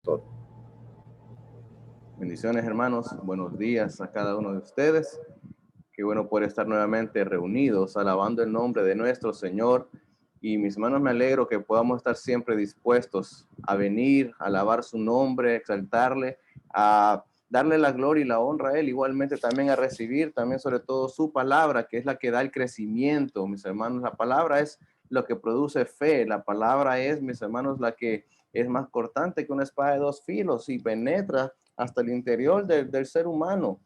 pastor. Bendiciones, hermanos. Buenos días a cada uno de ustedes. Qué bueno poder estar nuevamente reunidos, alabando el nombre de nuestro Señor. Y mis hermanos, me alegro que podamos estar siempre dispuestos a venir, a alabar su nombre, a exaltarle, a darle la gloria y la honra a Él, igualmente también a recibir, también sobre todo su palabra, que es la que da el crecimiento. Mis hermanos, la palabra es lo que produce fe. La palabra es, mis hermanos, la que es más cortante que una espada de dos filos y penetra hasta el interior del ser humano.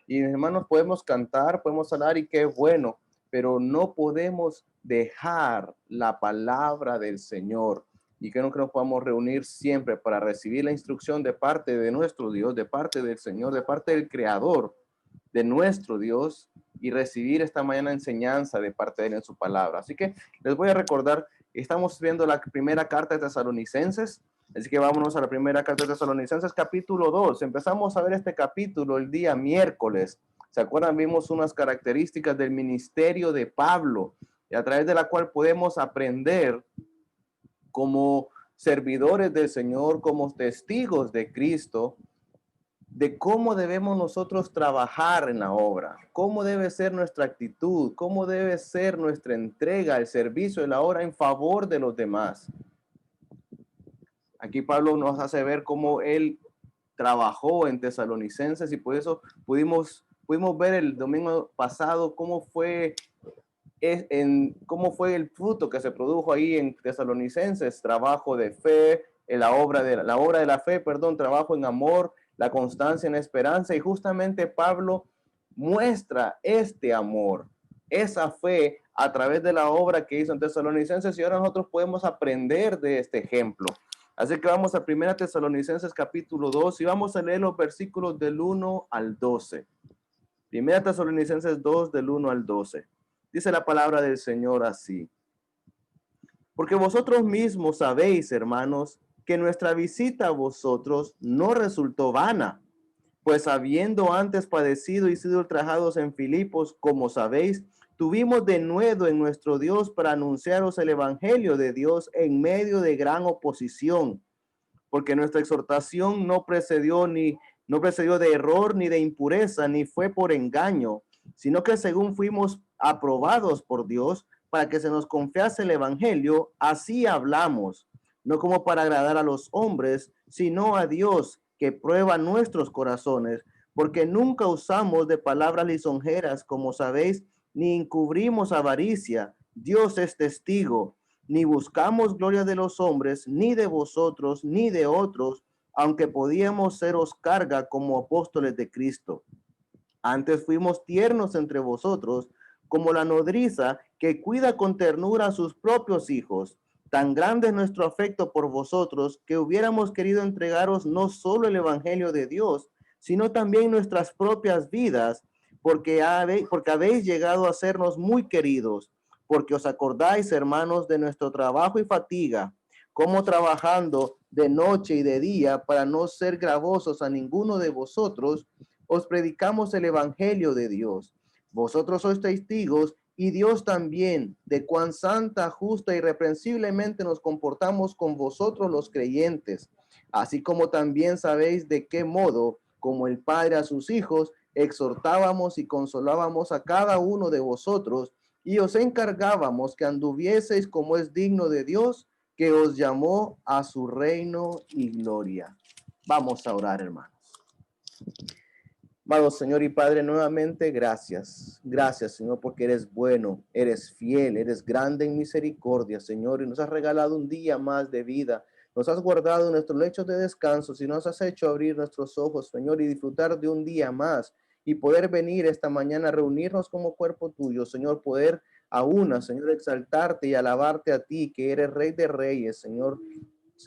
Y hermanos, podemos cantar, podemos hablar y qué bueno, pero no podemos dejar la palabra del Señor. Y creo que nos podamos reunir siempre para recibir la instrucción de parte de nuestro Dios, de parte del Señor, de parte del Creador, de nuestro Dios, y recibir esta mañana enseñanza de parte de Él en su palabra. Así que les voy a recordar, estamos viendo la primera carta de Tesalonicenses. Así que vámonos a la primera carta de Tesalonicenses, capítulo 2. Empezamos a ver este capítulo el día miércoles. ¿Se acuerdan? Vimos unas características del ministerio de Pablo, a través de la cual podemos aprender como servidores del Señor, como testigos de Cristo, de cómo debemos nosotros trabajar en la obra, cómo debe ser nuestra actitud, cómo debe ser nuestra entrega, el servicio de la obra en favor de los demás. Aquí Pablo nos hace ver cómo él trabajó en Tesalonicenses y por eso pudimos ver el domingo pasado cómo fue el fruto que se produjo ahí en Tesalonicenses, trabajo de fe, en la obra de la fe, trabajo en amor, la constancia en esperanza, y justamente Pablo muestra este amor, esa fe a través de la obra que hizo en Tesalonicenses, y ahora nosotros podemos aprender de este ejemplo. Así que vamos a 1 Tesalonicenses capítulo 2 y vamos a leer los versículos del 1 al 12. 1 Tesalonicenses 2 del 1 al 12. Dice la palabra del Señor así: porque vosotros mismos sabéis, hermanos, que nuestra visita a vosotros no resultó vana, pues habiendo antes padecido y sido ultrajados en Filipos, como sabéis, tuvimos denuedo en nuestro Dios para anunciaros el evangelio de Dios en medio de gran oposición, porque nuestra exhortación no precedió de error ni de impureza, ni fue por engaño, sino que según fuimos aprobados por Dios para que se nos confiase el evangelio, así hablamos, no como para agradar a los hombres, sino a Dios que prueba nuestros corazones, porque nunca usamos de palabras lisonjeras, como sabéis, ni encubrimos avaricia. Dios es testigo. Ni buscamos gloria de los hombres, ni de vosotros, ni de otros, aunque podíamos seros carga como apóstoles de Cristo. Antes fuimos tiernos entre vosotros, como la nodriza que cuida con ternura a sus propios hijos. Tan grande es nuestro afecto por vosotros, que hubiéramos querido entregaros no solo el evangelio de Dios, sino también nuestras propias vidas, porque habéis llegado a sernos muy queridos, porque os acordáis, hermanos, de nuestro trabajo y fatiga, como trabajando de noche y de día para no ser gravosos a ninguno de vosotros, os predicamos el evangelio de Dios. Vosotros sois testigos, y Dios también, de cuán santa, justa y irreprensiblemente nos comportamos con vosotros los creyentes, así como también sabéis de qué modo, como el Padre a sus hijos, exhortábamos y consolábamos a cada uno de vosotros, y os encargábamos que anduvieseis como es digno de Dios, que os llamó a su reino y gloria. Vamos a orar, hermanos. Amado Señor y Padre, nuevamente gracias. Gracias, Señor, porque eres bueno, eres fiel, eres grande en misericordia, Señor, y nos has regalado un día más de vida. Nos has guardado en nuestros lechos de descanso y nos has hecho abrir nuestros ojos, Señor, y disfrutar de un día más y poder venir esta mañana a reunirnos como cuerpo tuyo, Señor, poder a una, Señor, exaltarte y alabarte a ti, que eres Rey de Reyes, Señor,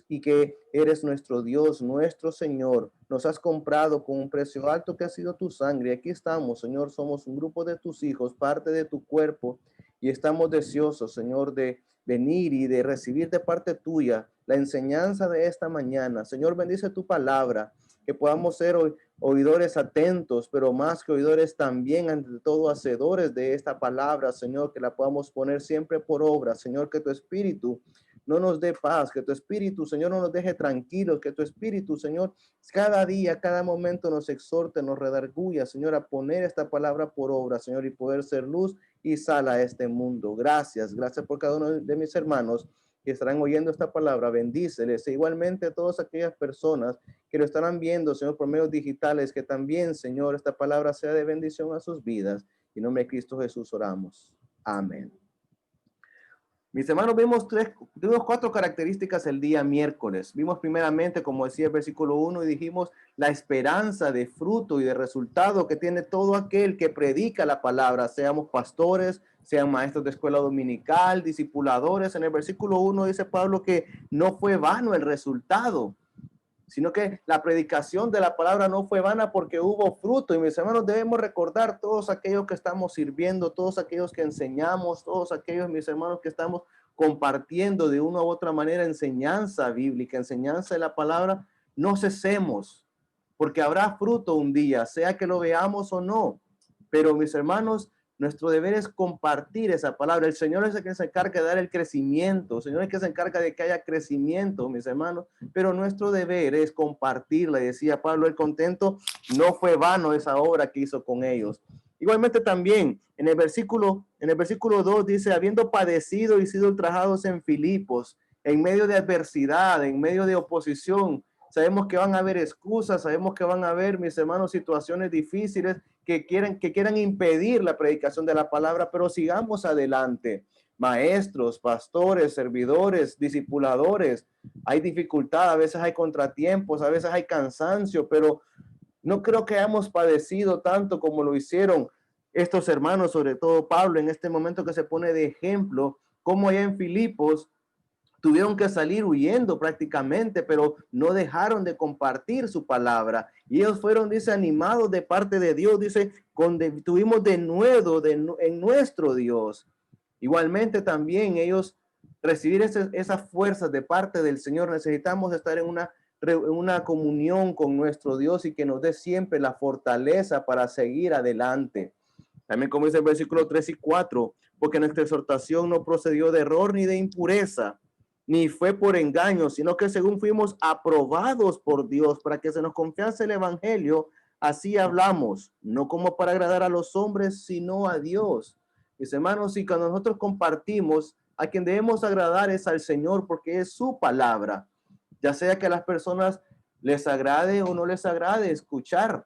y que eres nuestro Dios, nuestro Señor. Nos has comprado con un precio alto que ha sido tu sangre. Aquí estamos, Señor, somos un grupo de tus hijos, parte de tu cuerpo, y estamos deseosos, Señor, de venir y de recibir de parte tuya la enseñanza de esta mañana. Señor, bendice tu palabra, que podamos ser oidores atentos, pero más que oidores también, ante todo, hacedores de esta palabra, Señor, que la podamos poner siempre por obra, Señor, que tu espíritu no nos dé paz, que tu Espíritu, Señor, no nos deje tranquilos, que tu Espíritu, Señor, cada día, cada momento nos exhorte, nos redarguya, Señor, a poner esta palabra por obra, Señor, y poder ser luz y sal a este mundo. Gracias, gracias por cada uno de mis hermanos que estarán oyendo esta palabra. Bendíceles. E igualmente a todas aquellas personas que lo estarán viendo, Señor, por medios digitales, que también, Señor, esta palabra sea de bendición a sus vidas. En nombre de Cristo Jesús oramos. Amén. Mis hermanos, vimos cuatro características el día miércoles. Vimos primeramente, como decía el versículo 1, y dijimos la esperanza de fruto y de resultado que tiene todo aquel que predica la palabra, seamos pastores, sean maestros de escuela dominical, discipuladores. En el versículo 1 dice Pablo que no fue vano el resultado, sino que la predicación de la palabra no fue vana porque hubo fruto. Y mis hermanos, debemos recordar todos aquellos que estamos sirviendo, todos aquellos que enseñamos, todos aquellos, mis hermanos, que estamos compartiendo de una u otra manera enseñanza bíblica, enseñanza de la palabra, no cesemos, porque habrá fruto un día, sea que lo veamos o no. Pero mis hermanos, nuestro deber es compartir esa palabra. El Señor es el que se encarga de dar el crecimiento. El Señor es el que se encarga de que haya crecimiento, mis hermanos. Pero nuestro deber es compartirla. Y decía Pablo, el contento no fue vano esa obra que hizo con ellos. Igualmente también en el versículo 2 dice, habiendo padecido y sido ultrajados en Filipos, en medio de adversidad, en medio de oposición, sabemos que van a haber excusas, sabemos que van a haber, mis hermanos, situaciones difíciles que quieran impedir la predicación de la palabra, pero sigamos adelante. Maestros, pastores, servidores, discipuladores, hay dificultad, a veces hay contratiempos, a veces hay cansancio, pero no creo que hayamos padecido tanto como lo hicieron estos hermanos, sobre todo Pablo, en este momento que se pone de ejemplo, como allá en Filipos tuvieron que salir huyendo prácticamente, pero no dejaron de compartir su palabra. Y ellos fueron, dice, animados de parte de Dios, dice, tuvimos de nuevo en nuestro Dios. Igualmente también ellos recibir esas fuerzas de parte del Señor. Necesitamos estar en una comunión con nuestro Dios y que nos dé siempre la fortaleza para seguir adelante. También como dice el versículo 3 y 4, porque nuestra exhortación no procedió de error ni de impureza, ni fue por engaño, sino que según fuimos aprobados por Dios para que se nos confiase el evangelio, así hablamos, no como para agradar a los hombres, sino a Dios. Mis hermanos, y cuando nosotros compartimos, a quien debemos agradar es al Señor, porque es su palabra, ya sea que a las personas les agrade o no les agrade escuchar,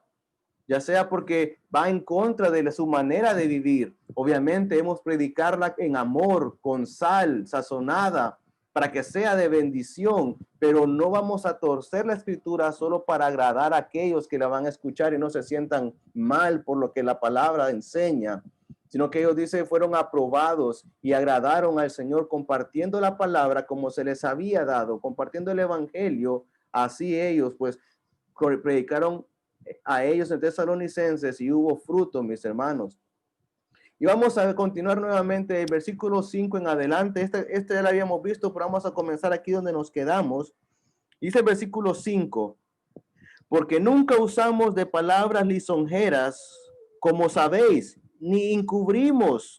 ya sea porque va en contra de su manera de vivir. Obviamente hemos predicarla en amor, con sal, sazonada, para que sea de bendición, pero no vamos a torcer la escritura solo para agradar a aquellos que la van a escuchar y no se sientan mal por lo que la palabra enseña, sino que ellos, dice, fueron aprobados y agradaron al Señor compartiendo la palabra como se les había dado, compartiendo el evangelio. Así ellos pues predicaron a ellos en Tesalonicenses y hubo fruto, mis hermanos. Y vamos a continuar nuevamente el versículo 5 en adelante. Este ya lo habíamos visto, pero vamos a comenzar aquí donde nos quedamos. Dice el versículo 5, porque nunca usamos de palabras lisonjeras, como sabéis, ni encubrimos,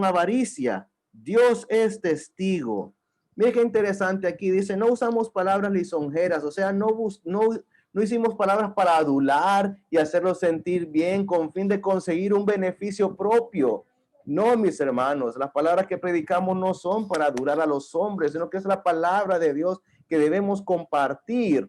avaricia. Dios es testigo. Mire qué interesante aquí. Dice, no usamos palabras lisonjeras, o sea, no hicimos palabras para adular y hacerlos sentir bien con fin de conseguir un beneficio propio. No, mis hermanos, las palabras que predicamos no son para adular a los hombres, sino que es la palabra de Dios que debemos compartir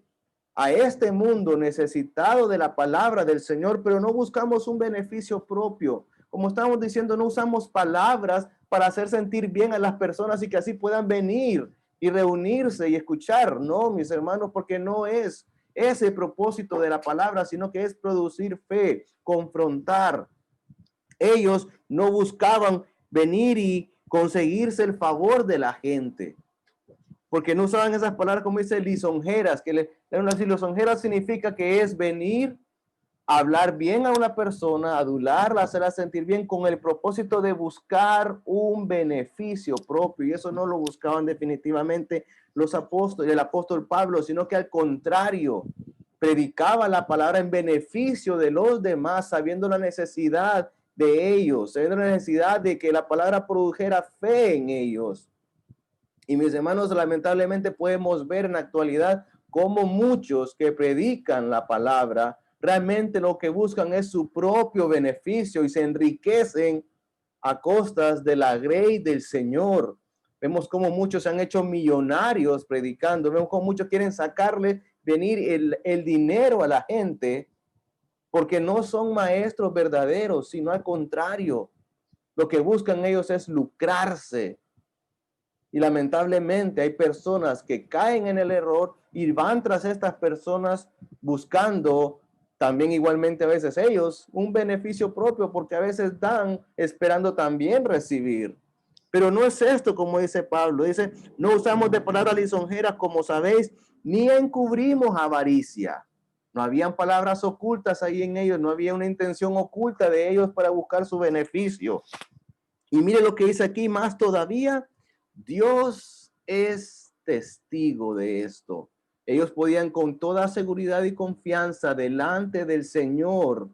a este mundo necesitado de la palabra del Señor, pero no buscamos un beneficio propio. Como estamos diciendo, no usamos palabras para hacer sentir bien a las personas y que así puedan venir y reunirse y escuchar. No, mis hermanos, porque no es ese propósito de la palabra, sino que es producir fe, confrontar. Ellos no buscaban venir y conseguirse el favor de la gente, porque no usaban esas palabras como dice lisonjeras, lisonjeras significa que es venir a hablar bien a una persona, adularla, hacerla sentir bien con el propósito de buscar un beneficio propio, y eso no lo buscaban definitivamente los apóstoles, el apóstol Pablo, sino que al contrario, predicaba la palabra en beneficio de los demás, sabiendo la necesidad de ellos, sabiendo la necesidad de que la palabra produjera fe en ellos. Y mis hermanos, lamentablemente podemos ver en la actualidad cómo muchos que predican la palabra realmente lo que buscan es su propio beneficio y se enriquecen a costas de la grey del Señor. Vemos cómo muchos se han hecho millonarios predicando, vemos cómo muchos quieren sacarle, venir el dinero a la gente, porque no son maestros verdaderos, sino al contrario, lo que buscan ellos es lucrarse. Y lamentablemente hay personas que caen en el error y van tras estas personas buscando también igualmente a veces ellos un beneficio propio, porque a veces dan esperando también recibir. Pero no es esto, como dice Pablo, dice, no usamos de palabras lisonjeras, como sabéis, ni encubrimos avaricia. No habían palabras ocultas ahí en ellos, no había una intención oculta de ellos para buscar su beneficio. Y mire lo que dice aquí más todavía, Dios es testigo de esto. Ellos podían con toda seguridad y confianza delante del Señor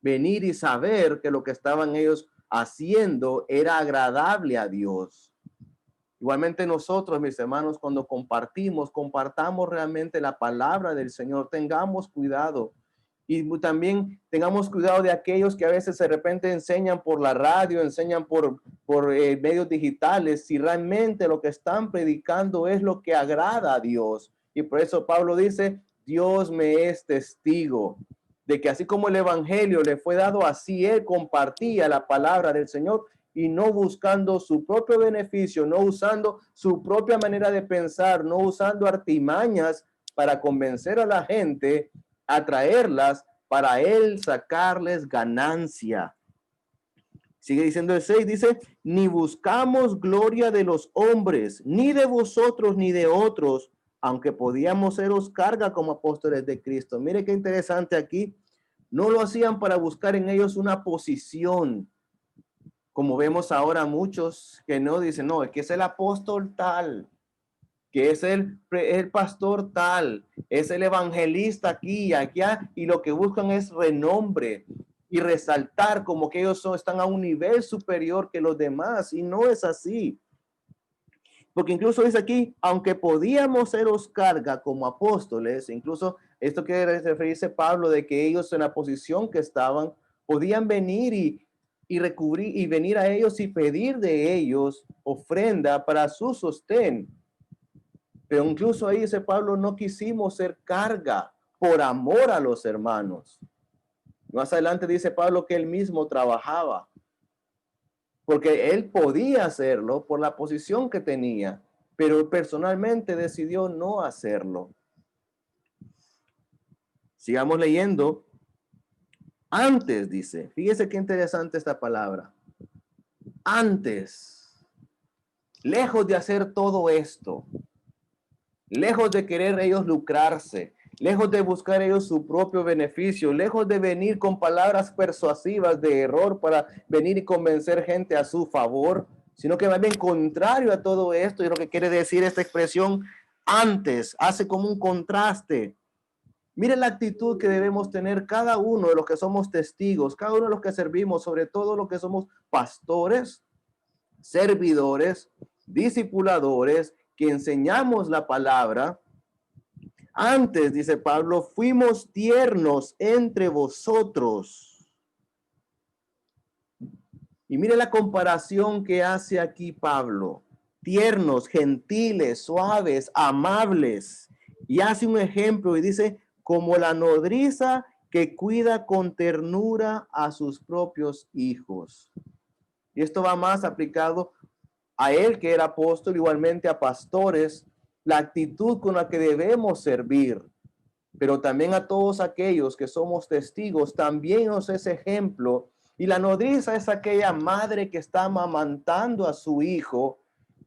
venir y saber que lo que estaban ellos haciendo era agradable a Dios. Igualmente nosotros, mis hermanos, cuando compartamos realmente la palabra del Señor, tengamos cuidado. Y también tengamos cuidado de aquellos que a veces de repente enseñan por la radio, enseñan por medios digitales, si realmente lo que están predicando es lo que agrada a Dios. Y por eso Pablo dice, Dios me es testigo de que así como el evangelio le fue dado, así él compartía la palabra del Señor y no buscando su propio beneficio, no usando su propia manera de pensar, no usando artimañas para convencer a la gente, atraerlas para él sacarles ganancia. Sigue diciendo el 6, dice, ni buscamos gloria de los hombres, ni de vosotros, ni de otros, aunque podíamos seros carga como apóstoles de Cristo. Mire qué interesante aquí. No lo hacían para buscar en ellos una posición, como vemos ahora muchos que no dicen, no, es que es el apóstol tal, que es el pastor tal, es el evangelista aquí y allá, y lo que buscan es renombre y resaltar como que ellos están a un nivel superior que los demás, y no es así. Porque incluso dice aquí, aunque podíamos seros carga como apóstoles, incluso esto quiere referirse Pablo de que ellos en la posición que estaban, podían venir y recubrir y venir a ellos y pedir de ellos ofrenda para su sostén. Pero incluso ahí dice Pablo, no quisimos ser carga por amor a los hermanos. Más adelante dice Pablo que él mismo trabajaba, porque él podía hacerlo por la posición que tenía, pero personalmente decidió no hacerlo. Sigamos leyendo. Antes, dice, fíjese qué interesante esta palabra. Antes, lejos de hacer todo esto, lejos de querer ellos lucrarse, lejos de buscar ellos su propio beneficio, lejos de venir con palabras persuasivas de error para venir y convencer gente a su favor, sino que va bien contrario a todo esto. Y lo que quiere decir esta expresión antes, hace como un contraste. Mire la actitud que debemos tener cada uno de los que somos testigos, cada uno de los que servimos, sobre todo los que somos pastores, servidores, discipuladores, que enseñamos la palabra. Antes, dice Pablo, fuimos tiernos entre vosotros. Y mire la comparación que hace aquí Pablo. Tiernos, gentiles, suaves, amables. Y hace un ejemplo y dice, como la nodriza que cuida con ternura a sus propios hijos. Y esto va más aplicado a él que era apóstol, igualmente a pastores, la actitud con la que debemos servir, pero también a todos aquellos que somos testigos, también nos es ejemplo. Y la nodriza es aquella madre que está amamantando a su hijo,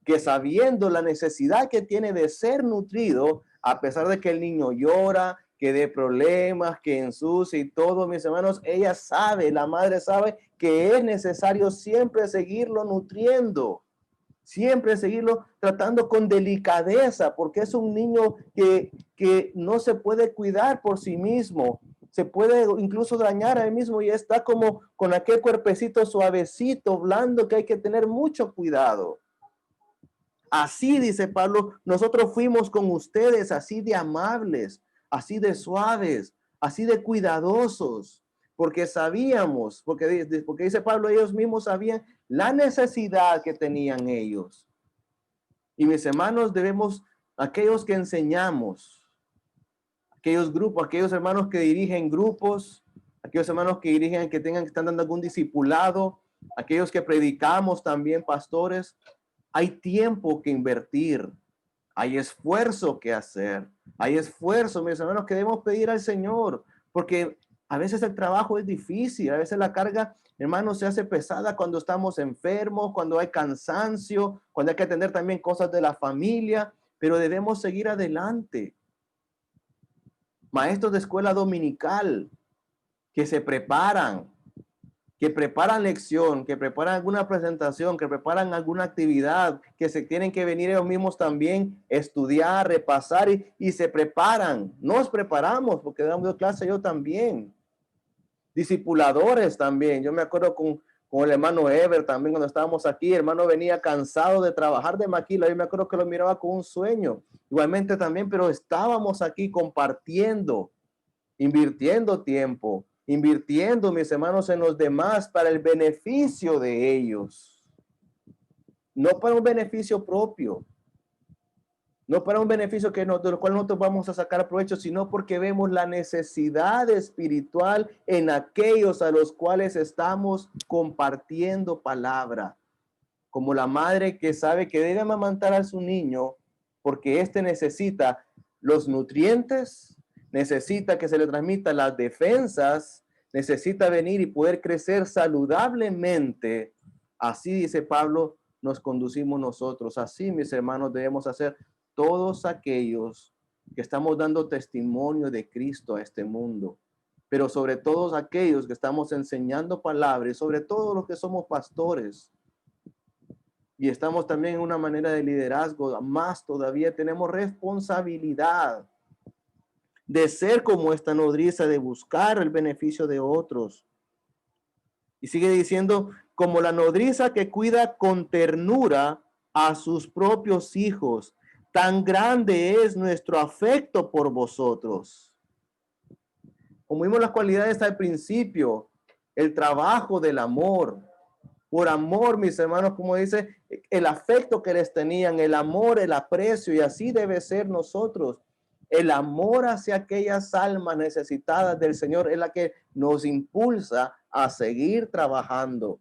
que sabiendo la necesidad que tiene de ser nutrido, a pesar de que el niño llora, que dé problemas, que ensucie y todo, mis hermanos, ella sabe, la madre sabe que es necesario siempre seguirlo nutriendo, siempre seguirlo tratando con delicadeza, porque es un niño que no se puede cuidar por sí mismo, se puede incluso dañar a él mismo y está como con aquel cuerpecito suavecito, blando, que hay que tener mucho cuidado. Así, dice Pablo, nosotros fuimos con ustedes, así de amables, así de suaves, así de cuidadosos, porque sabíamos, porque dice Pablo, ellos mismos sabían la necesidad que tenían ellos. Y mis hermanos, debemos, aquellos que enseñamos, aquellos grupos, aquellos hermanos que dirigen grupos, aquellos hermanos que dirigen, que están dando algún discipulado, aquellos que predicamos también, pastores, hay tiempo que invertir, hay esfuerzo que hacer, hay esfuerzo, mis hermanos, que debemos pedir al Señor, porque a veces el trabajo es difícil, a veces la carga, hermanos, se hace pesada cuando estamos enfermos, cuando hay cansancio, cuando hay que atender también cosas de la familia, pero debemos seguir adelante. Maestros de escuela dominical que se preparan, que preparan lección, que preparan alguna presentación, que preparan alguna actividad, que se tienen que venir ellos mismos también, estudiar, repasar y se preparan. Nos preparamos porque damos clase yo también. Discipuladores también. Yo me acuerdo con el hermano Ever también cuando estábamos aquí. El hermano venía cansado de trabajar de maquila. Yo me acuerdo que lo miraba con un sueño. Igualmente también, pero estábamos aquí compartiendo, invirtiendo tiempo, invirtiendo, mis hermanos, en los demás para el beneficio de ellos, no para un beneficio propio, no para un beneficio de lo cual nosotros vamos a sacar provecho, sino porque vemos la necesidad espiritual en aquellos a los cuales estamos compartiendo palabra, como la madre que sabe que debe amamantar a su niño porque éste necesita los nutrientes, necesita que se le transmitan las defensas, necesita venir y poder crecer saludablemente. Así dice Pablo, nos conducimos nosotros. Así, mis hermanos, debemos hacer todos aquellos que estamos dando testimonio de Cristo a este mundo, pero sobre todos aquellos que estamos enseñando palabras, y sobre todo los que somos pastores y estamos también en una manera de liderazgo, más todavía tenemos responsabilidad de ser como esta nodriza, de buscar el beneficio de otros. Y sigue diciendo, como la nodriza que cuida con ternura a sus propios hijos, tan grande es nuestro afecto por vosotros. Como vimos las cualidades al principio, el trabajo del amor. Por amor, mis hermanos, como dice, el afecto que les tenían, el amor, el aprecio, y así debe ser nosotros. El amor hacia aquellas almas necesitadas del Señor es la que nos impulsa a seguir trabajando.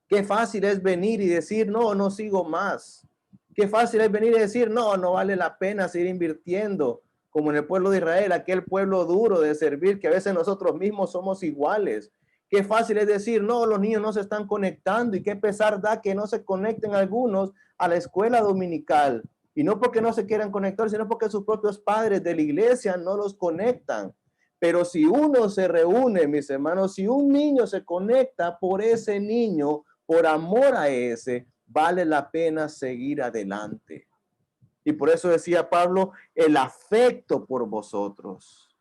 Qué fácil es venir y decir, no, no sigo más. Qué fácil es venir y decir, no, no vale la pena seguir invirtiendo, como en el pueblo de Israel, aquel pueblo duro de servir, que a veces nosotros mismos somos iguales. Qué fácil es decir, no, los niños no se están conectando, y qué pesar da que no se conecten algunos a la escuela dominical. Y no porque no se quieran conectar, sino porque sus propios padres de la iglesia no los conectan. Pero si uno se reúne, mis hermanos, si un niño se conecta por ese niño, por amor a ese, vale la pena seguir adelante. Y por eso decía Pablo, el afecto por vosotros.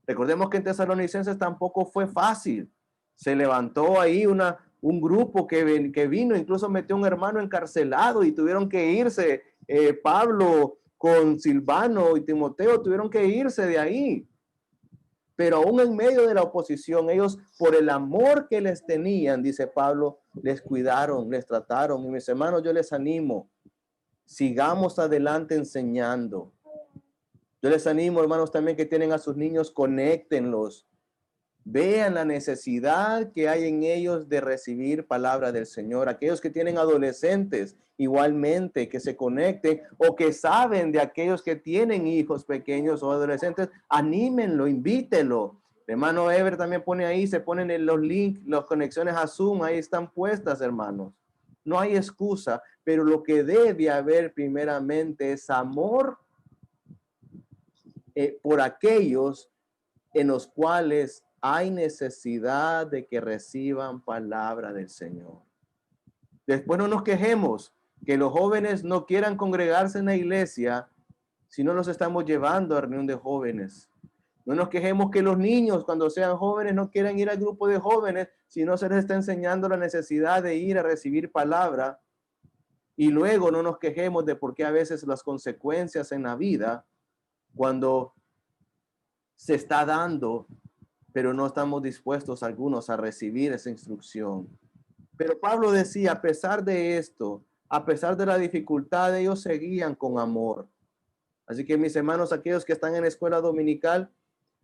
Recordemos que en Tesalonicenses tampoco fue fácil. Se levantó ahí un grupo que vino, incluso metió un hermano encarcelado y tuvieron que irse. Pablo con Silvano y Timoteo tuvieron que irse de ahí. Pero aún en medio de la oposición, ellos por el amor que les tenían, dice Pablo, les cuidaron, les trataron. Y mis hermanos, yo les animo, sigamos adelante enseñando. Yo les animo, hermanos, también que tienen a sus niños, conéctenlos. Vean la necesidad que hay en ellos de recibir palabra del Señor. Aquellos que tienen adolescentes, igualmente, que se conecten o que saben de aquellos que tienen hijos pequeños o adolescentes, anímenlo, invítenlo. El hermano Ever también pone ahí, se ponen en los links, las conexiones a Zoom, ahí están puestas, hermanos. No hay excusa, pero lo que debe haber primeramente es amor por aquellos en los cuales hay necesidad de que reciban palabra del Señor. Después no nos quejemos que los jóvenes no quieran congregarse en la iglesia si no los estamos llevando a reunión de jóvenes. No nos quejemos que los niños cuando sean jóvenes no quieran ir al grupo de jóvenes si no se les está enseñando la necesidad de ir a recibir palabra. Y luego no nos quejemos de por qué a veces las consecuencias en la vida, cuando se está dando, pero no estamos dispuestos algunos a recibir esa instrucción. Pero Pablo decía, a pesar de esto, a pesar de la dificultad, ellos seguían con amor. Así que mis hermanos, aquellos que están en escuela dominical,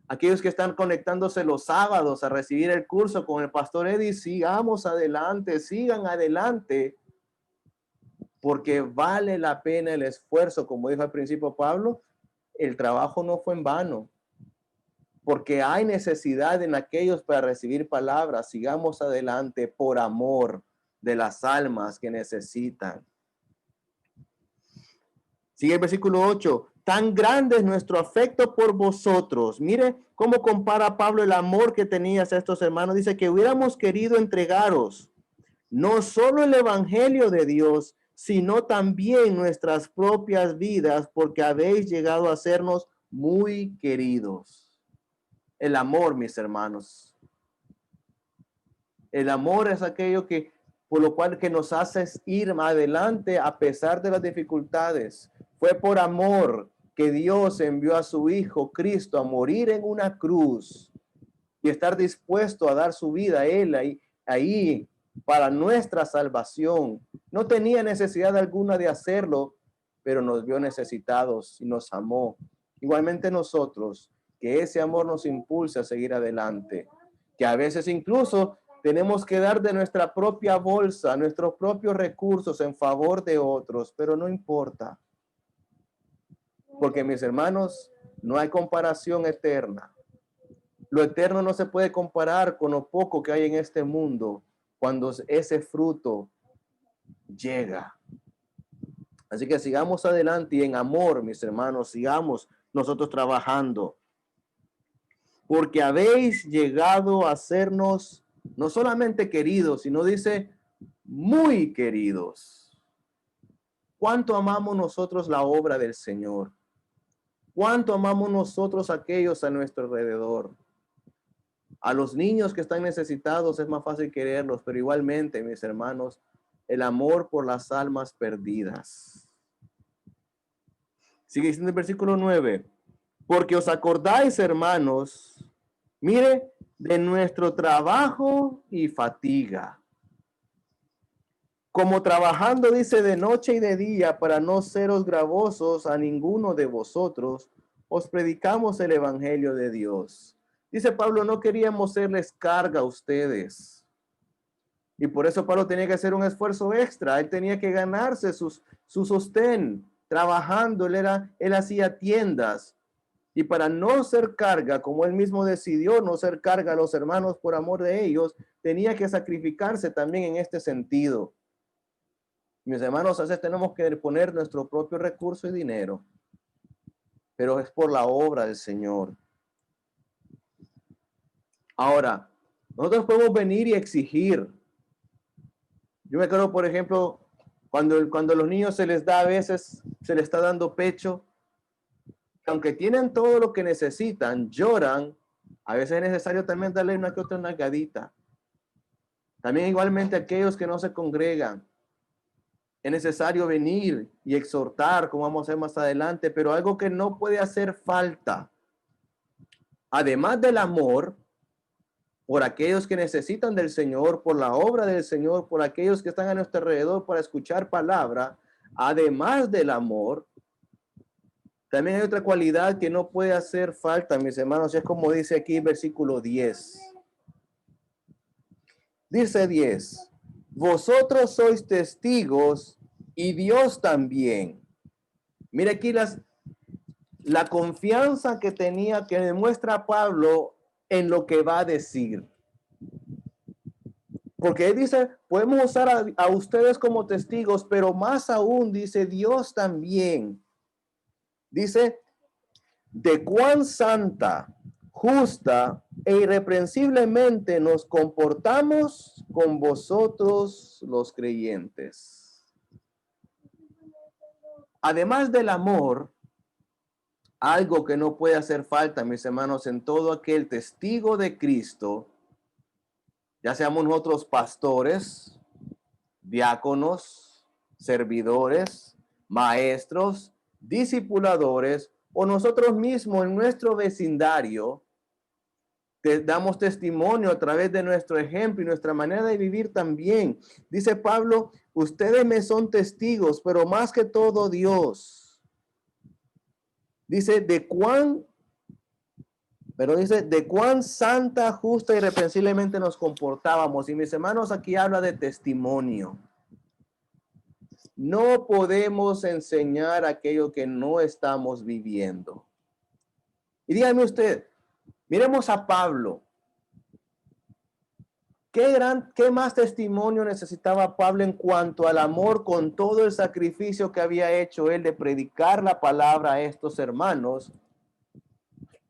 aquellos que están conectándose los sábados a recibir el curso con el pastor Eddie, sigamos adelante, sigan adelante, porque vale la pena el esfuerzo. Como dijo al principio Pablo, el trabajo no fue en vano, porque hay necesidad en aquellos para recibir palabras. Sigamos adelante por amor de las almas que necesitan. Sigue el versículo 8. Tan grande es nuestro afecto por vosotros. Mire cómo compara Pablo el amor que tenías a estos hermanos. Dice que hubiéramos querido entregaros no solo el evangelio de Dios, sino también nuestras propias vidas, porque habéis llegado a sernos muy queridos. El amor, mis hermanos. El amor es aquello que, por lo cual que nos hace ir adelante a pesar de las dificultades. Fue por amor que Dios envió a su Hijo Cristo a morir en una cruz y estar dispuesto a dar su vida a Él ahí para nuestra salvación. No tenía necesidad alguna de hacerlo, pero nos vio necesitados y nos amó. Igualmente nosotros, que ese amor nos impulse a seguir adelante, que a veces incluso tenemos que dar de nuestra propia bolsa, nuestros propios recursos en favor de otros, pero no importa. Porque mis hermanos, no hay comparación eterna. Lo eterno no se puede comparar con lo poco que hay en este mundo cuando ese fruto llega. Así que sigamos adelante y en amor, mis hermanos, sigamos nosotros trabajando. Porque habéis llegado a sernos no solamente queridos, sino dice muy queridos. ¿Cuánto amamos nosotros la obra del Señor? ¿Cuánto amamos nosotros aquellos a nuestro alrededor? A los niños que están necesitados es más fácil quererlos, pero igualmente, mis hermanos, el amor por las almas perdidas. Sigue diciendo el versículo 9. Porque os acordáis, hermanos, mire, de nuestro trabajo y fatiga. Como trabajando, dice, de noche y de día, para no seros gravosos a ninguno de vosotros, os predicamos el evangelio de Dios. Dice Pablo, no queríamos serles carga a ustedes. Y por eso Pablo tenía que hacer un esfuerzo extra. Él tenía que ganarse su sostén trabajando. Él hacía tiendas. Y para no ser carga, como él mismo decidió no ser carga a los hermanos por amor de ellos, tenía que sacrificarse también en este sentido. Mis hermanos, a veces tenemos que poner nuestro propio recurso y dinero, pero es por la obra del Señor. Ahora, nosotros podemos venir y exigir. Yo me acuerdo, por ejemplo, cuando a los niños se les da, a veces se les está dando pecho, aunque tienen todo lo que necesitan, lloran, a veces es necesario también darle una que otra nalgadita. También igualmente aquellos que no se congregan, es necesario venir y exhortar, como vamos a ver más adelante, pero algo que no puede hacer falta, además del amor, por aquellos que necesitan del Señor, por la obra del Señor, por aquellos que están a nuestro alrededor para escuchar palabra, además del amor, también hay otra cualidad que no puede hacer falta, mis hermanos, es como dice aquí versículo 10. Dice 10, vosotros sois testigos y Dios también. Mira aquí la confianza que tenía, que demuestra Pablo en lo que va a decir. Porque él dice, podemos usar a ustedes como testigos, pero más aún dice Dios también. Dice, de cuán santa, justa e irreprensiblemente nos comportamos con vosotros los creyentes. Además del amor, algo que no puede hacer falta, mis hermanos, en todo aquel testigo de Cristo, ya seamos nosotros pastores, diáconos, servidores, maestros, discipuladores o nosotros mismos en nuestro vecindario, damos testimonio a través de nuestro ejemplo y nuestra manera de vivir también. Dice Pablo, ustedes me son testigos, pero más que todo Dios. Dice, de cuán santa, justa y irreprensiblemente nos comportábamos. Y mis hermanos, aquí habla de testimonio. No podemos enseñar aquello que no estamos viviendo. Y dígame usted, miremos a Pablo. ¿Qué más testimonio necesitaba Pablo en cuanto al amor con todo el sacrificio que había hecho él de predicar la palabra a estos hermanos?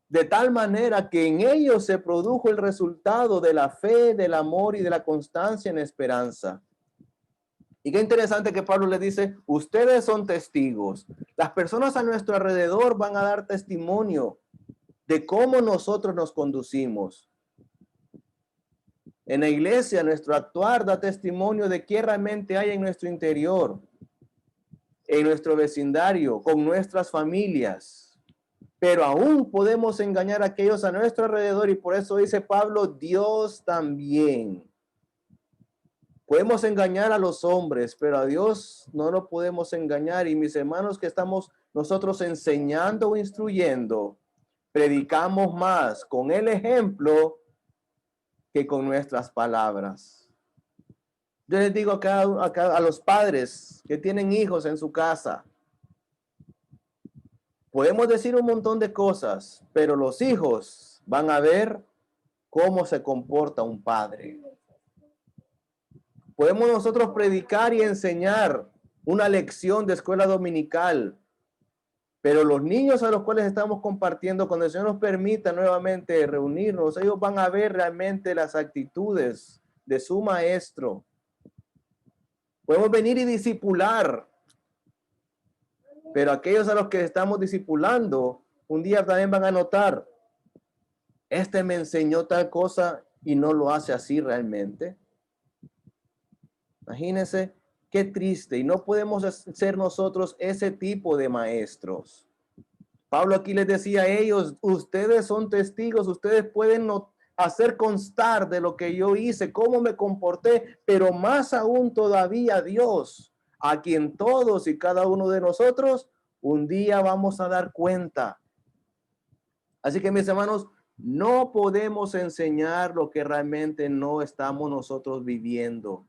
De tal manera que en ellos se produjo el resultado de la fe, del amor y de la constancia en esperanza. Y qué interesante que Pablo le dice, ustedes son testigos. Las personas a nuestro alrededor van a dar testimonio de cómo nosotros nos conducimos. En la iglesia, nuestro actuar da testimonio de qué realmente hay en nuestro interior, en nuestro vecindario, con nuestras familias. Pero aún podemos engañar a aquellos a nuestro alrededor y por eso dice Pablo, Dios también. Podemos engañar a los hombres, pero a Dios no lo podemos engañar. Y mis hermanos que estamos nosotros enseñando o instruyendo, predicamos más con el ejemplo que con nuestras palabras. Yo les digo acá a los padres que tienen hijos en su casa, podemos decir un montón de cosas, pero los hijos van a ver cómo se comporta un padre. Podemos nosotros predicar y enseñar una lección de escuela dominical, pero los niños a los cuales estamos compartiendo, cuando el Señor nos permita nuevamente reunirnos, ellos van a ver realmente las actitudes de su maestro. Podemos venir y discipular, pero aquellos a los que estamos discipulando, un día también van a notar, este me enseñó tal cosa y no lo hace así realmente. Imagínense qué triste, y no podemos ser nosotros ese tipo de maestros. Pablo aquí les decía a ellos, ustedes son testigos, ustedes pueden hacer constar de lo que yo hice, cómo me comporté, pero más aún todavía Dios, a quien todos y cada uno de nosotros un día vamos a dar cuenta. Así que mis hermanos, no podemos enseñar lo que realmente no estamos nosotros viviendo.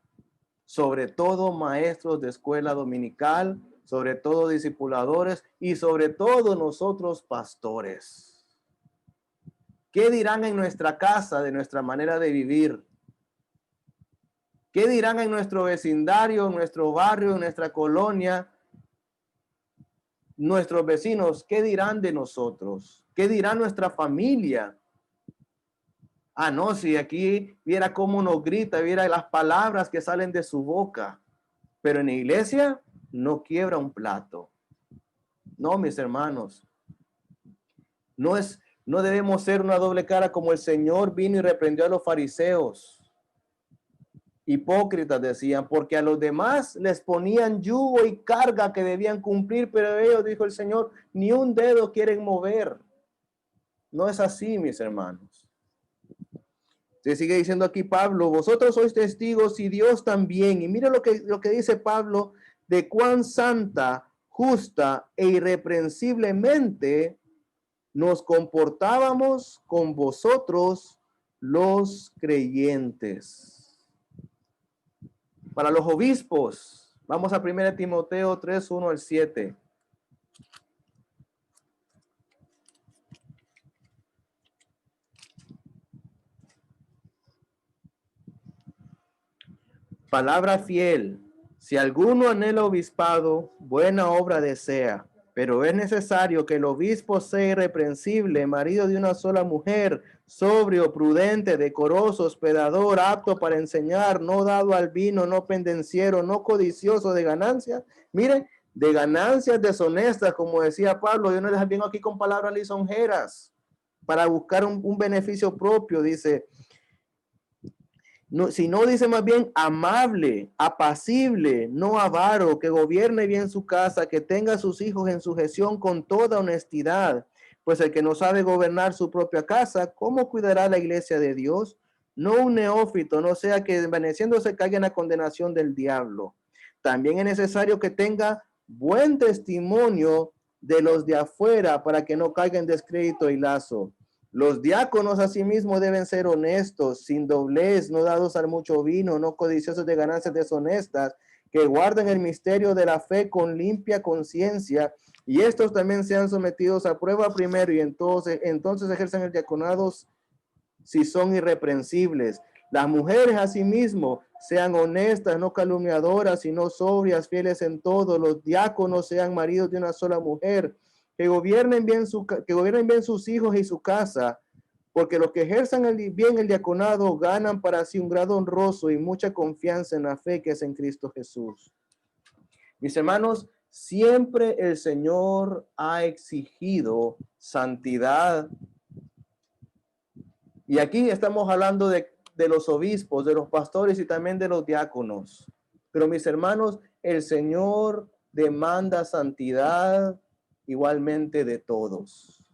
Sobre todo maestros de escuela dominical, sobre todo discipuladores y sobre todo nosotros pastores. ¿Qué dirán en nuestra casa de nuestra manera de vivir? ¿Qué dirán en nuestro vecindario, en nuestro barrio, en nuestra colonia? Nuestros vecinos, ¿qué dirán de nosotros? ¿Qué dirá nuestra familia? Ah, no, si aquí viera cómo nos grita, viera las palabras que salen de su boca. Pero en la iglesia no quiebra un plato. No, mis hermanos. No debemos ser una doble cara como el Señor vino y reprendió a los fariseos. Hipócritas decían, porque a los demás les ponían yugo y carga que debían cumplir, pero ellos, dijo el Señor, ni un dedo quieren mover. No es así, mis hermanos. Se sigue diciendo aquí Pablo, vosotros sois testigos y Dios también. Y mira lo que dice Pablo, de cuán santa, justa e irreprensiblemente nos comportábamos con vosotros los creyentes. Para los obispos, vamos a 1 Timoteo 3, 1 al 7. Palabra fiel, si alguno anhela obispado, buena obra desea, pero es necesario que el obispo sea irreprensible, marido de una sola mujer, sobrio, prudente, decoroso, hospedador, apto para enseñar, no dado al vino, no pendenciero, no codicioso de ganancias. Miren, de ganancias deshonestas, como decía Pablo, yo no les vengo aquí con palabras lisonjeras para buscar un beneficio propio, dice, No, si no dice más bien amable, apacible, no avaro, que gobierne bien su casa, que tenga a sus hijos en sujeción con toda honestidad. Pues el que no sabe gobernar su propia casa, ¿cómo cuidará la iglesia de Dios? No un neófito, no sea que envaneciéndose caiga en la condenación del diablo. También es necesario que tenga buen testimonio de los de afuera para que no caiga en descrédito y lazo. Los diáconos asimismo deben ser honestos, sin doblez, no dados al mucho vino, no codiciosos de ganancias deshonestas, que guarden el misterio de la fe con limpia conciencia, y estos también sean sometidos a prueba primero, y entonces ejercen el diaconado si son irreprensibles. Las mujeres asimismo sean honestas, no calumniadoras, sino sobrias, fieles en todo. Los diáconos sean maridos de una sola mujer, que gobiernen bien sus hijos y su casa, porque los que ejerzan bien el diaconado ganan para sí un grado honroso y mucha confianza en la fe que es en Cristo Jesús. Mis hermanos, siempre el Señor ha exigido santidad. Y aquí estamos hablando de los obispos, de los pastores y también de los diáconos. Pero mis hermanos, el Señor demanda santidad igualmente de todos.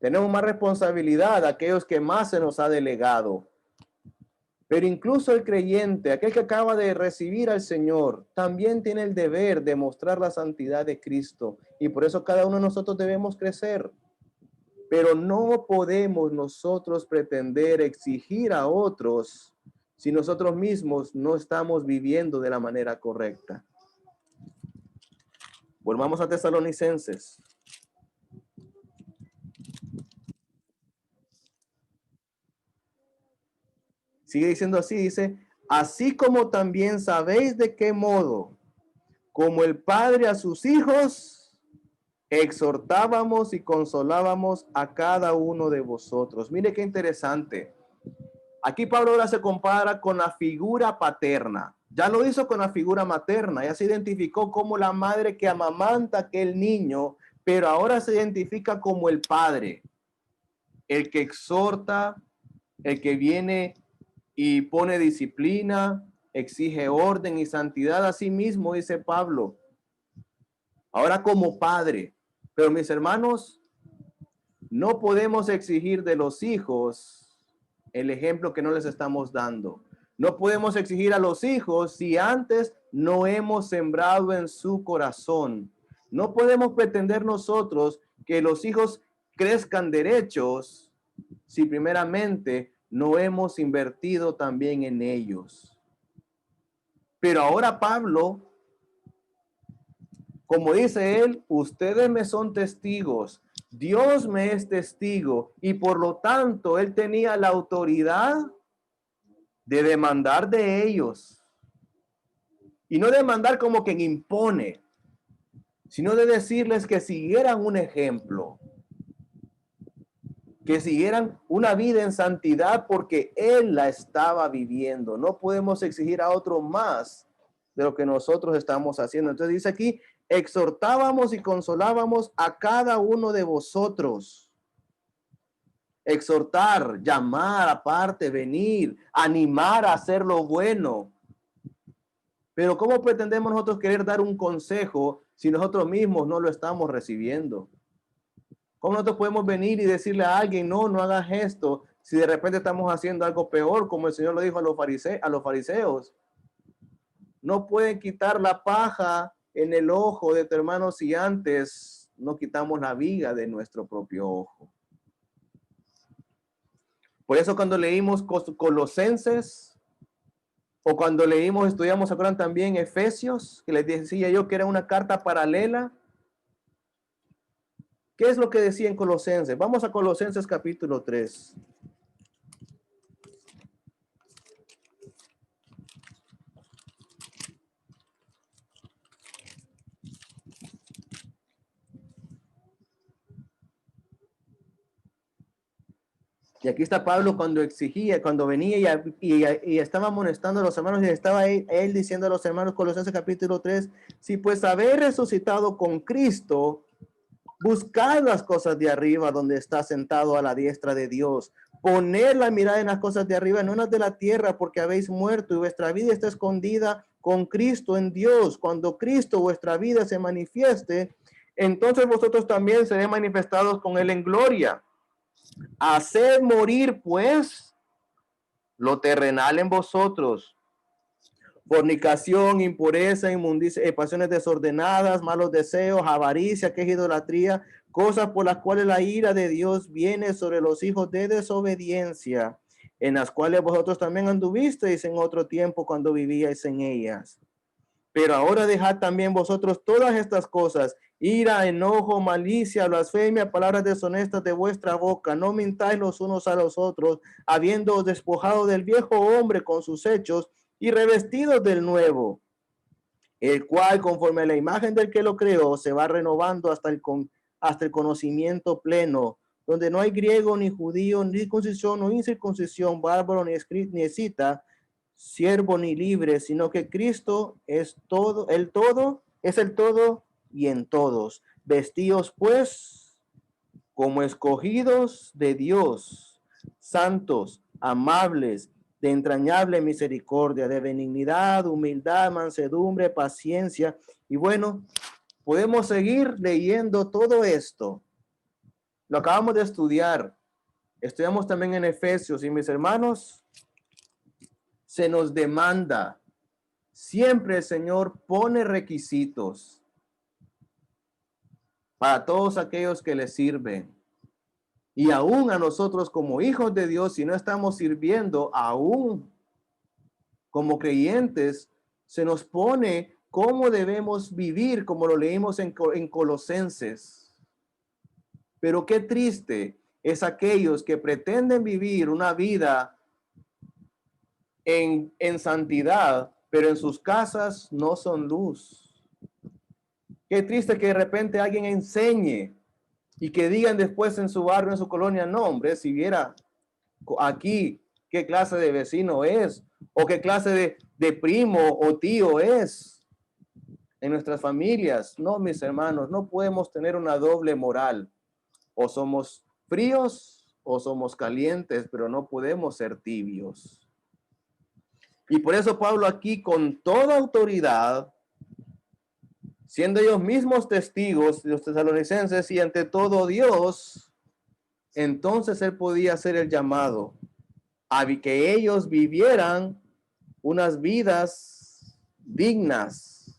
Tenemos más responsabilidad, aquellos que más se nos ha delegado. Pero incluso el creyente, aquel que acaba de recibir al Señor, también tiene el deber de mostrar la santidad de Cristo. Y por eso cada uno de nosotros debemos crecer. Pero no podemos nosotros pretender exigir a otros si nosotros mismos no estamos viviendo de la manera correcta. Volvamos a Tesalonicenses. Sigue diciendo así, dice, así como también sabéis de qué modo, como el Padre a sus hijos, exhortábamos y consolábamos a cada uno de vosotros. Mire qué interesante. Aquí Pablo ahora se compara con la figura paterna. Ya lo hizo con la figura materna. Ya se identificó como la madre que amamanta a aquel niño, pero ahora se identifica como el padre, el que exhorta, el que viene y pone disciplina, exige orden y santidad a sí mismo, dice Pablo. Ahora como padre. Pero mis hermanos, no podemos exigir de los hijos el ejemplo que no les estamos dando. No podemos exigir a los hijos si antes no hemos sembrado en su corazón. No podemos pretender nosotros que los hijos crezcan derechos si primeramente no hemos invertido también en ellos. Pero ahora Pablo, como dice él, ustedes me son testigos, Dios me es testigo, y por lo tanto él tenía la autoridad de demandar de ellos. Y no demandar como quien impone, sino de decirles que siguieran un ejemplo, que siguieran una vida en santidad porque él la estaba viviendo. No podemos exigir a otro más de lo que nosotros estamos haciendo. Entonces dice aquí, exhortábamos y consolábamos a cada uno de vosotros. Exhortar, llamar aparte, venir, animar a hacer lo bueno. Pero ¿cómo pretendemos nosotros querer dar un consejo si nosotros mismos no lo estamos recibiendo? ¿Cómo nosotros podemos venir y decirle a alguien, no, no hagas esto, si de repente estamos haciendo algo peor, como el Señor lo dijo a los fariseos? No pueden quitar la paja en el ojo de tu hermano si antes no quitamos la viga de nuestro propio ojo. Por eso cuando leímos Colosenses, o cuando estudiamos, ¿se acuerdan también Efesios? Que les decía yo que era una carta paralela. ¿Qué es lo que decía en Colosenses? Vamos a Colosenses capítulo 3. Y aquí está Pablo cuando exigía, cuando venía y estaba amonestando a los hermanos, y estaba él diciendo a los hermanos, Colosenses capítulo 3, si pues habéis resucitado con Cristo, buscad las cosas de arriba donde está sentado a la diestra de Dios. Poner la mirada en las cosas de arriba, no en las de la tierra, porque habéis muerto y vuestra vida está escondida con Cristo en Dios. Cuando Cristo, vuestra vida, se manifieste, entonces vosotros también seréis manifestados con él en gloria. Haced morir, pues, lo terrenal en vosotros: fornicación, impureza, inmundicia, pasiones desordenadas, malos deseos, avaricia, que es idolatría, cosas por las cuales la ira de Dios viene sobre los hijos de desobediencia, en las cuales vosotros también anduvisteis en otro tiempo cuando vivíais en ellas. Pero ahora dejad también vosotros todas estas cosas: ira, enojo, malicia, blasfemia, palabras deshonestas de vuestra boca. No mintáis los unos a los otros, habiendo despojado del viejo hombre con sus hechos y revestidos del nuevo, el cual, conforme a la imagen del que lo creó, se va renovando hasta el conocimiento pleno, donde no hay griego ni judío, ni circuncisión ni incircuncisión, bárbaro ni escita, siervo ni libre, sino que Cristo es todo, es el todo y en todos. Vestíos pues como escogidos de Dios, santos, amables, de entrañable misericordia, de benignidad, humildad, mansedumbre, paciencia. Y bueno, podemos seguir leyendo todo esto. Lo acabamos de estudiar. Estudiamos también en Efesios, y mis hermanos, se nos demanda. Siempre el Señor pone requisitos para todos aquellos que le sirven. Y aún a nosotros como hijos de Dios, si no estamos sirviendo, aún como creyentes, se nos pone cómo debemos vivir, como lo leímos en Colosenses. Pero qué triste es aquellos que pretenden vivir una vida en santidad, pero en sus casas no son luz. Qué triste que de repente alguien enseñe y que digan después en su barrio, en su colonia: no, hombre, si viera aquí qué clase de vecino es, o qué clase de primo o tío es en nuestras familias. No, mis hermanos, no podemos tener una doble moral. O somos fríos o somos calientes, pero no podemos ser tibios. Y por eso Pablo aquí, con toda autoridad, siendo ellos mismos testigos de los tesalonicenses y ante todo Dios, entonces él podía hacer el llamado a que ellos vivieran unas vidas dignas,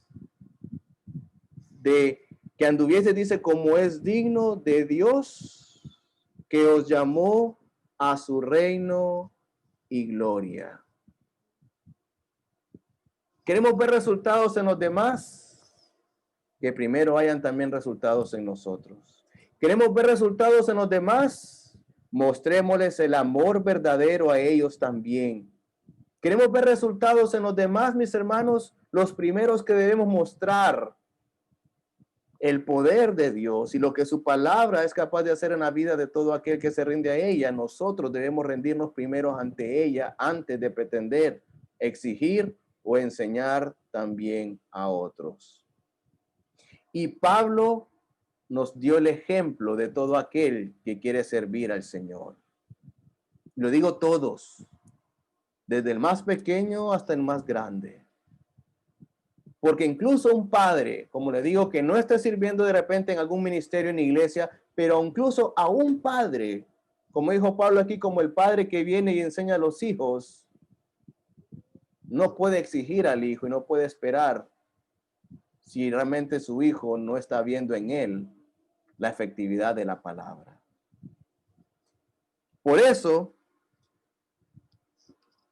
de que anduviese, dice, como es digno de Dios, que os llamó a su reino y gloria. ¿Queremos ver resultados en los demás? Que primero hayan también resultados en nosotros. ¿Queremos ver resultados en los demás? Mostrémosles el amor verdadero a ellos también. ¿Queremos ver resultados en los demás, mis hermanos? Los primeros que debemos mostrar el poder de Dios y lo que su palabra es capaz de hacer en la vida de todo aquel que se rinde a ella. Nosotros debemos rendirnos primero ante ella antes de pretender exigir o enseñar también a otros. Y Pablo nos dio el ejemplo de todo aquel que quiere servir al Señor. Lo digo todos, desde el más pequeño hasta el más grande. Porque incluso un padre, como le digo, que no esté sirviendo de repente en algún ministerio en la iglesia, pero incluso a un padre, como dijo Pablo aquí, como el padre que viene y enseña a los hijos, no puede exigir al hijo y no puede esperar si realmente su hijo no está viendo en él la efectividad de la palabra. Por eso,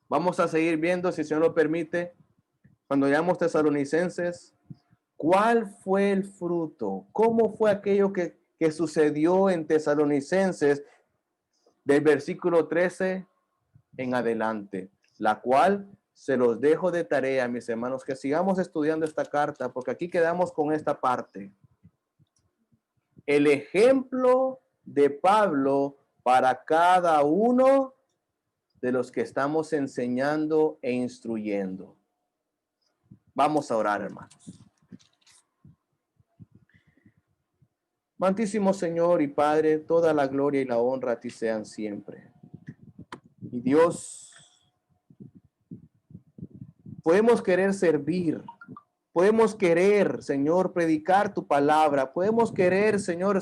vamos a seguir viendo, si el Señor lo permite, cuando llegamos Tesalonicenses, ¿cuál fue el fruto? ¿Cómo fue aquello que sucedió en Tesalonicenses del versículo 13 en adelante? La cual se los dejo de tarea, mis hermanos, que sigamos estudiando esta carta, porque aquí quedamos con esta parte. El ejemplo de Pablo para cada uno de los que estamos enseñando e instruyendo. Vamos a orar, hermanos. Amantísimo Señor y Padre, toda la gloria y la honra a ti sean siempre. Mi Dios, podemos querer servir, podemos querer, Señor, predicar tu palabra, podemos querer, Señor,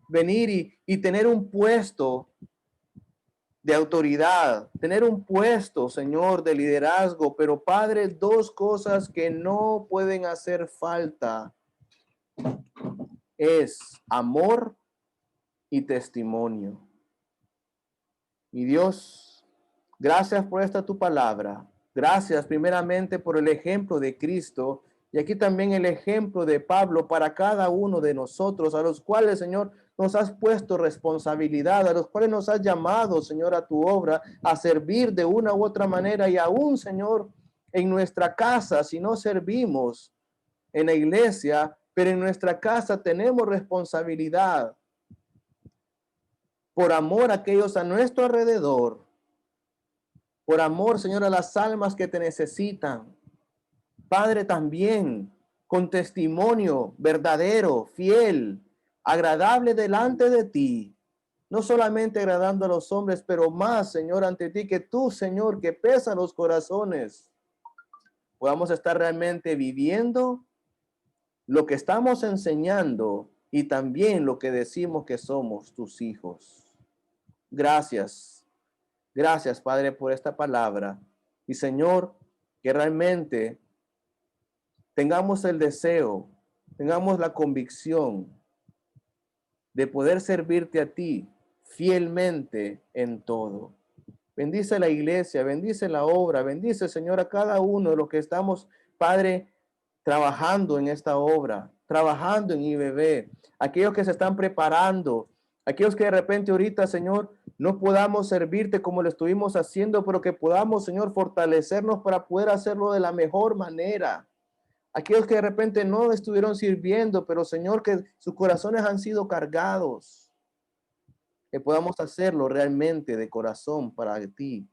venir y tener un puesto de autoridad, tener un puesto, Señor, de liderazgo, pero Padre, dos cosas que no pueden hacer falta es amor y testimonio. Mi Dios, gracias por esta tu palabra. Gracias primeramente por el ejemplo de Cristo y aquí también el ejemplo de Pablo para cada uno de nosotros, a los cuales, Señor, nos has puesto responsabilidad, a los cuales nos has llamado, Señor, a tu obra, a servir de una u otra manera y aún, Señor, en nuestra casa, si no servimos en la iglesia, pero en nuestra casa tenemos responsabilidad por amor a aquellos a nuestro alrededor, por amor, Señor, a las almas que te necesitan. Padre, también con testimonio verdadero, fiel, agradable delante de ti, no solamente agradando a los hombres, pero más, Señor, ante ti, que tú, Señor, que pesa los corazones, podamos estar realmente viviendo lo que estamos enseñando y también lo que decimos que somos tus hijos. Gracias. Gracias, Padre, por esta palabra. Y Señor, que realmente tengamos el deseo, tengamos la convicción de poder servirte a ti fielmente en todo. Bendice la iglesia, bendice la obra, bendice, Señor, a cada uno de los que estamos, Padre, trabajando en esta obra, trabajando en IBB, aquellos que se están preparando, aquellos que de repente ahorita, Señor, no podamos servirte como lo estuvimos haciendo, pero que podamos, Señor, fortalecernos para poder hacerlo de la mejor manera. Aquellos que de repente no estuvieron sirviendo, pero Señor, que sus corazones han sido cargados, que podamos hacerlo realmente de corazón para ti.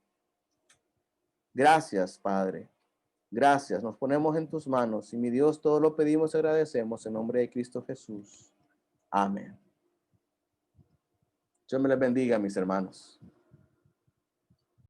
Gracias, Padre. Gracias. Nos ponemos en tus manos y mi Dios, todo lo pedimos y agradecemos en nombre de Cristo Jesús. Amén. Dios me les bendiga, mis hermanos.